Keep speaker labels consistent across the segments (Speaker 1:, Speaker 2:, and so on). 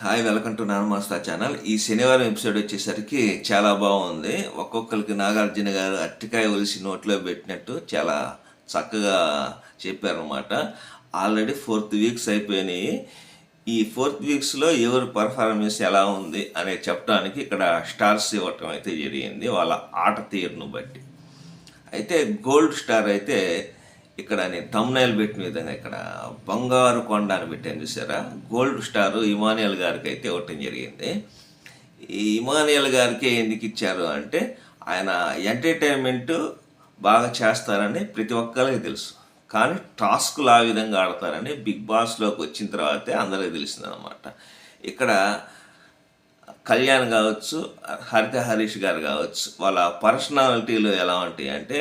Speaker 1: Hi, welcome to Nanamasta channel. ఈ శనివారం episode వచ్చేసరికి చాలా బాగుంది. ఒక్కొక్కరికి నాగార్జున గారు అరటికాయ ఒలిసి నోట్లో పెట్టినట్టు చాలా చక్కగా చెప్పారన్నమాట. ఆల్రెడీ 4th వీక్స్ అయిపోయినాయి. ఈ 4th వీక్స్లో ఎవరి పర్ఫార్మెన్స్ ఎలా ఉంది అనేది చెప్పడానికి ఇక్కడ స్టార్స్ ఇవ్వటం అయితే జరిగింది వాళ్ళ ఆట తీరును బట్టి. అయితే గోల్డ్ స్టార్ అయితే ఇక్కడ నేను తమ్నైల్ పెట్టిన విధంగా ఇక్కడ బంగారు కొండ అని పెట్టాను చూసారా. గోల్డ్ స్టార్ ఇమానియల్ గారికి అయితే ఇవ్వటం జరిగింది. ఈ ఇమానియల్ గారికి ఎందుకు ఇచ్చారు అంటే ఆయన ఎంటర్టైన్మెంట్ బాగా చేస్తారని ప్రతి ఒక్కరికి తెలుసు. కానీ టాస్క్లు ఆ విధంగా ఆడతారని బిగ్ బాస్లోకి వచ్చిన తర్వాతే అందరికీ తెలిసింది అనమాట. ఇక్కడ కళ్యాణ్ కావచ్చు, హరీష్ గారు కావచ్చు, వాళ్ళ పర్సనాలిటీలు ఎలా ఉంటాయి అంటే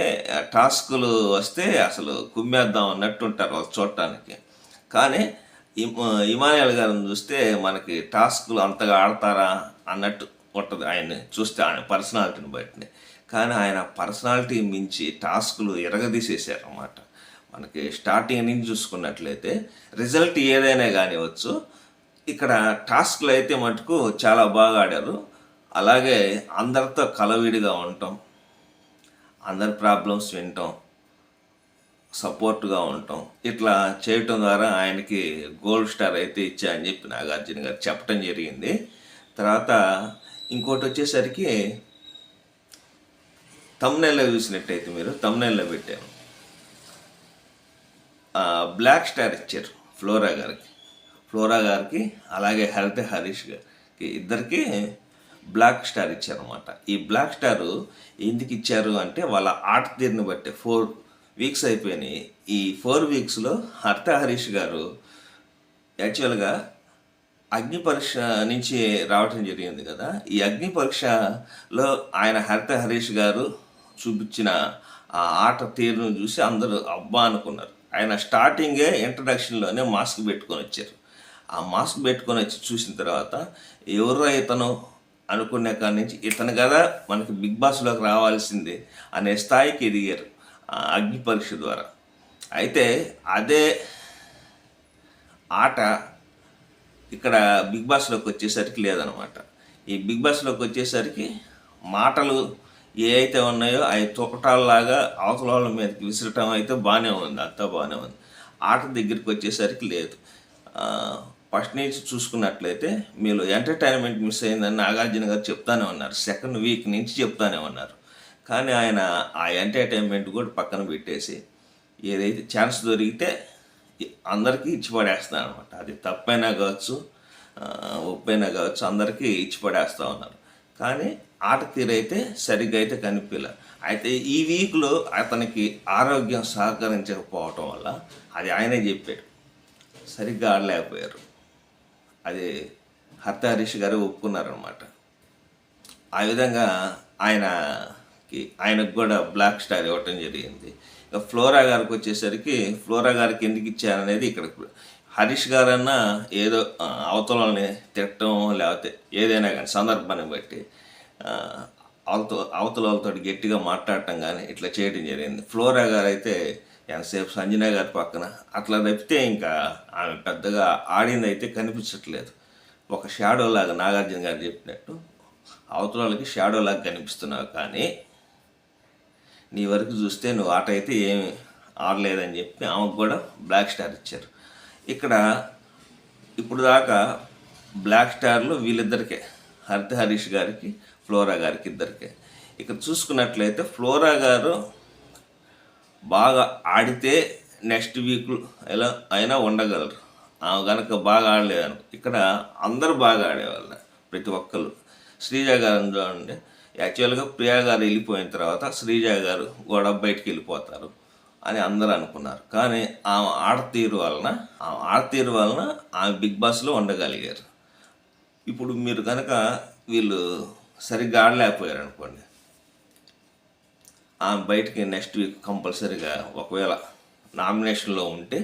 Speaker 1: టాస్కులు వస్తే అసలు కుమ్మేద్దాం అన్నట్టు ఉంటారు వాళ్ళు చూడటానికి. కానీ ఇమానియల్ గారిని చూస్తే మనకి టాస్కులు అంతగా ఆడతారా అన్నట్టు ఉంటుంది ఆయన్ని చూస్తే, ఆయన పర్సనాలిటీని బట్టి. కానీ ఆయన పర్సనాలిటీ మించి టాస్కులు ఎరగదీసేసారు అన్నమాట. మనకి స్టార్టింగ్ నుంచి చూసుకున్నట్లయితే రిజల్ట్ ఏదైనా కానివచ్చు, ఇక్కడ టాస్క్లు అయితే మటుకు చాలా బాగా ఆడారు. అలాగే అందరితో కలవిడిగా ఉండటం, అందరి ప్రాబ్లమ్స్ వినటం, సపోర్ట్గా ఉండటం, ఇట్లా చేయటం ద్వారా ఆయనకి గోల్డ్ స్టార్ అయితే ఇచ్చా అని చెప్పి నాగార్జున గారు చెప్పడం జరిగింది. తర్వాత ఇంకోటి వచ్చేసరికి తమ్నైల్లో చూసినట్టయితే మీరు తమ్నైల్లో పెట్టారు బ్లాక్ స్టార్ ఇచ్చారు ఫ్లోరా గారికి అలాగే హరీష్ గారికి ఇద్దరికి బ్లాక్ స్టార్ ఇచ్చారన్నమాట. ఈ బ్లాక్ స్టార్ ఎందుకు ఇచ్చారు అంటే వాళ్ళ ఆట తీరుని బట్టి 4 వీక్స్ అయిపోయినాయి. ఈ 4 వీక్స్లో హరీష్ గారు యాక్చువల్గా అగ్ని పరీక్ష నుంచి రావటం జరిగింది కదా. ఈ అగ్ని పరీక్షలో ఆయన హరీష్ గారు చూపించిన ఆ ఆట తీరును చూసి అందరూ అబ్బా అనుకున్నారు. ఆయన స్టార్టింగే ఇంట్రడక్షన్లోనే మాస్క్ పెట్టుకొని వచ్చారు. ఆ మాస్క్ పెట్టుకొని వచ్చి చూసిన తర్వాత ఎవరో ఇతను అనుకునే కాడి నుంచి ఇతను కదా మనకి బిగ్ బాస్లోకి రావాల్సిందే అనే స్థాయికి ఎదిగారు అగ్ని పరీక్ష ద్వారా. అయితే అదే ఆట ఇక్కడ బిగ్ బాస్లోకి వచ్చేసరికి లేదనమాట. ఈ బిగ్ బాస్లోకి వచ్చేసరికి మాటలు ఏ అయితే ఉన్నాయో అవి తొక్కటాల్లాగా అవతల వాళ్ళ మీదకి విసిరటం అయితే బాగానే ఉంది, అంతా బాగానే ఉంది. ఆట దగ్గరికి వచ్చేసరికి లేదు. ఫస్ట్ నుంచి చూసుకున్నట్లయితే మీరు ఎంటర్టైన్మెంట్ మిస్ అయిందని నాగార్జున గారు చెప్తానే ఉన్నారు, 2nd వీక్ నుంచి చెప్తానే ఉన్నారు. కానీ ఆయన ఆ ఎంటర్టైన్మెంట్ కూడా పక్కన పెట్టేసి ఏదైతే ఛాన్స్ దొరికితే అందరికీ ఇచ్చి పడేస్తున్నారు అనమాట. అది తప్పైనా కావచ్చు, ఒప్పైనా కావచ్చు, అందరికీ ఇచ్చి పడేస్తూ ఉన్నారు. కానీ ఆట తీరైతే సరిగ్గా అయితే కనిపించలే. అయితే ఈ వీక్లో అతనికి ఆరోగ్యం సహకరించకపోవటం వల్ల అది ఆయనే చెప్పాడు, సరిగ్గా ఆడలేకపోయారు. అది హరీష్ గారు ఒప్పుకున్నారనమాట. ఆ విధంగా ఆయనకు కూడా బ్లాక్ స్టార్ ఇవ్వటం జరిగింది. ఇక ఫ్లోరా గారికి వచ్చేసరికి ఫ్లోరా గారికి ఎందుకు ఇచ్చారనేది ఇక్కడ హరీష్ గారన్నా ఏదో అవతలని తిట్టడం లేకపోతే ఏదైనా కానీ సందర్భాన్ని బట్టి అవతల వాళ్ళతో గట్టిగా మాట్లాడటం కానీ ఇట్లా చేయడం జరిగింది. ఫ్లోరా గారు అయితే ఎంతసేపు సంజన గారి పక్కన అట్లా తప్పితే ఇంకా ఆమె పెద్దగా ఆడింది అయితే కనిపించట్లేదు. ఒక షాడో లాగా నాగార్జున గారు చెప్పినట్టు అవతల వాళ్ళకి షాడో లాగా కనిపిస్తున్నావు, కానీ నీ వరకు చూస్తే నువ్వు ఆట అయితే ఏమి ఆడలేదని చెప్పి ఆమెకు కూడా బ్లాక్ స్టార్ ఇచ్చారు. ఇక్కడ ఇప్పుడు దాకా బ్లాక్ స్టార్లు వీళ్ళిద్దరికే, హరీష్ గారికి ఫ్లోరా గారికి ఇద్దరికే. ఇక్కడ చూసుకున్నట్లయితే ఫ్లోరా గారు బాగా ఆడితే నెక్స్ట్ వీక్ ఎలా అయినా ఉండగలరు. ఆమె కనుక బాగా ఆడలేదను ఇక్కడ అందరూ బాగా ఆడేవాళ్ళు, ప్రతి ఒక్కరు. శ్రీజ గారు చూడండి, యాక్చువల్గా ప్రియా గారు వెళ్ళిపోయిన తర్వాత శ్రీజ గారు కూడా బయటికి వెళ్ళిపోతారు అని అందరూ అనుకున్నారు. కానీ ఆమె ఆడతీరు వలన ఆమె బిగ్ బాస్లో ఉండగలిగారు. ఇప్పుడు మీరు కనుక వీళ్ళు సరిగ్గా ఆడలేకపోయారు అనుకోండి, ఆమె బయటికి నెక్స్ట్ వీక్ కంపల్సరీగా ఒకవేళ నామినేషన్లో ఉంటే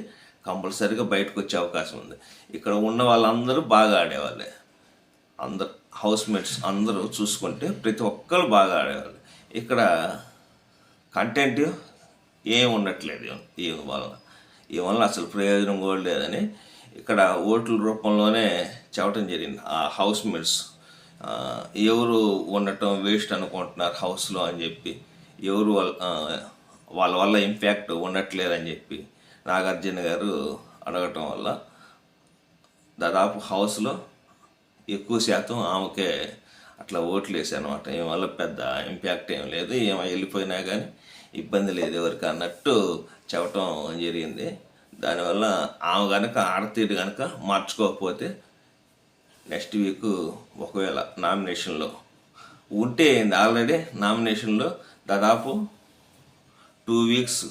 Speaker 1: కంపల్సరీగా బయటకు వచ్చే అవకాశం ఉంది. ఇక్కడ ఉన్న వాళ్ళందరూ బాగా ఆడేవాళ్ళే, అందరు హౌస్మేట్స్ అందరూ చూసుకుంటే ప్రతి ఒక్కరు బాగా ఆడేవాళ్ళు. ఇక్కడ కంటెంట్ ఏం ఉండట్లేదు ఈ వలన అసలు ప్రయోజనం కూడా లేదని ఇక్కడ ఓట్ల రూపంలోనే చెప్పడం జరిగింది. ఆ హౌస్ మేట్స్ ఎవరు ఉండటం వేస్ట్ అనుకుంటున్నారు హౌస్లో అని చెప్పి, ఎవరు వాళ్ళ వల్ల ఇంపాక్ట్ ఉండట్లేదని చెప్పి నాగార్జున గారు అడగటం వల్ల దాదాపు హౌస్లో ఎక్కువ శాతం ఆమెకే అట్లా ఓట్లు వేసానమాట. ఏం వల్ల పెద్ద ఇంపాక్ట్ ఏం లేదు, ఏమో వెళ్ళిపోయినా కానీ ఇబ్బంది లేదు ఎవరికి అన్నట్టు చెప్పటం జరిగింది. దానివల్ల ఆమె కనుక ఆడతీరు కనుక మార్చుకోకపోతే నెక్స్ట్ వీక్ ఒకవేళ నామినేషన్లో ఉంటే ఆల్రెడీ నామినేషన్లో దాదాపు 2 వీక్స్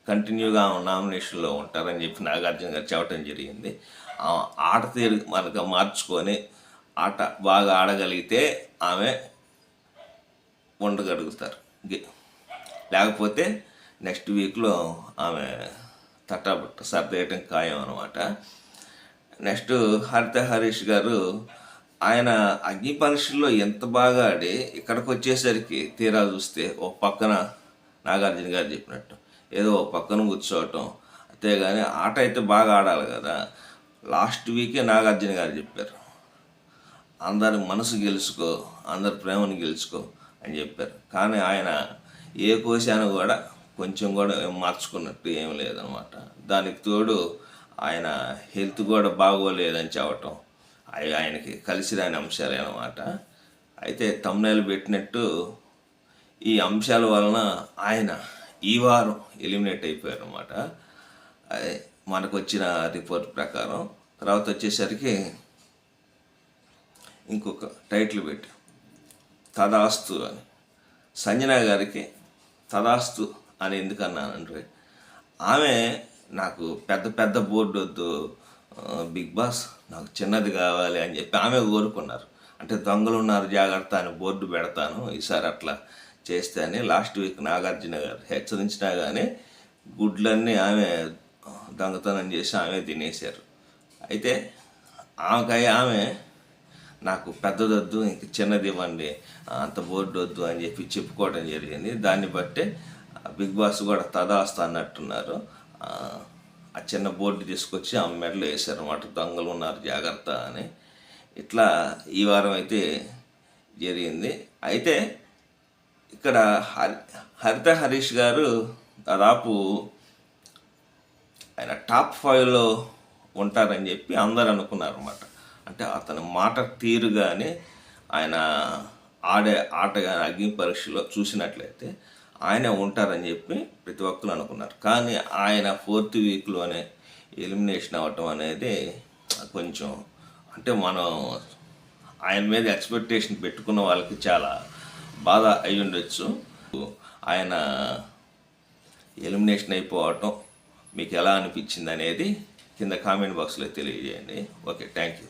Speaker 1: కంటిన్యూగా నామినేషన్లో ఉంటారని చెప్పి నాగార్జున గారు చెప్పడం జరిగింది. ఆట తీరు మనకు మార్చుకొని ఆట బాగా ఆడగలిగితే ఆమె ఉండగలుగుతారు, లేకపోతే నెక్స్ట్ వీక్లో ఆమె తట్టాబుట్ట సర్దేయటం ఖాయం అనమాట. నెక్స్ట్ హరిత హరీష్ గారు ఆయన అగ్ని పరీక్షల్లో ఎంత బాగా ఆడి ఇక్కడికి వచ్చేసరికి తీరా చూస్తే ఒక పక్కన నాగార్జున గారు చెప్పినట్టు ఏదో ఒక పక్కన కూర్చోవటం, అంతేగాని ఆట అయితే బాగా ఆడాలి కదా. లాస్ట్ వీకే నాగార్జున గారు చెప్పారు, అందరి మనసు గెలుచుకో, అందరి ప్రేమను గెలుచుకో అని చెప్పారు. కానీ ఆయన ఏ కోశాను కూడా కొంచెం కూడా మార్చుకున్నట్టు ఏం లేదనమాట. దానికి తోడు ఆయన హెల్త్ కూడా బాగోలేదని చెప్పటం ఆయనకి కలిసి రాని అంశాలే అనమాట. అయితే తమ్నైల్ పెట్టినట్టు ఈ అంశాల వలన ఆయన ఈ వారం ఎలిమినేట్ అయిపోయారు అనమాట. మనకు వచ్చిన రిపోర్ట్ ప్రకారం. తర్వాత వచ్చేసరికి ఇంకొక టైటిల్ పెట్టి తదాస్తు అని. సంజన గారికి తదాస్తు అని ఎందుకన్నానంటే, ఆమె నాకు పెద్ద పెద్ద బోర్డు వద్దు బిగ్ బాస్, నాకు చిన్నది కావాలి అని చెప్పి ఆమె కోరుకున్నారు. అంటే దొంగలు ఉన్నారు జాగ్రత్త అని బోర్డు పెడతాను ఈసారి అట్లా చేస్తే అని లాస్ట్ వీక్ నాగార్జున గారు హెచ్చరించినా కానీ గుడ్లన్నీ ఆమె దొంగతనం చేసి ఆమె తినేశారు. అయితే ఆమె నాకు పెద్దదొద్దు, ఇంక చిన్నది ఇవ్వండి, అంత బోర్డు వద్దు అని చెప్పి చెప్పుకోవడం జరిగింది. దాన్ని బట్టే బిగ్ బాస్ కూడా తదాస్తు అన్నట్టున్నారు. ఆ చిన్న బోర్డు తీసుకొచ్చి ఆమె మెడలో వేశారన్నమాట, దొంగలు ఉన్నారు జాగ్రత్త అని. ఇట్లా ఈ వారం అయితే జరిగింది. అయితే ఇక్కడ హరిత హరీష్ గారు దాదాపు ఆయన టాప్ 5లో ఉంటారని చెప్పి అందరు అనుకున్నారన్నమాట. అంటే అతని మాట తీరు కానీ ఆయన ఆడే ఆట కానీ అగ్ని పరీక్షలో చూసినట్లయితే ఆయన ఉంటారని చెప్పి ప్రతి ఒక్కరు అనుకున్నారు. కానీ ఆయన 4th వీక్లోనే ఎలిమినేషన్ అవ్వటం అనేది కొంచెం, అంటే మనం ఆయన మీద ఎక్స్పెక్టేషన్ పెట్టుకున్న వాళ్ళకి చాలా బాధ అయి ఉండొచ్చు. ఆయన ఎలిమినేషన్ అయిపోవటం మీకు ఎలా అనిపించింది అనేది కింద కామెంట్ బాక్స్లో తెలియజేయండి. Okay, thank you.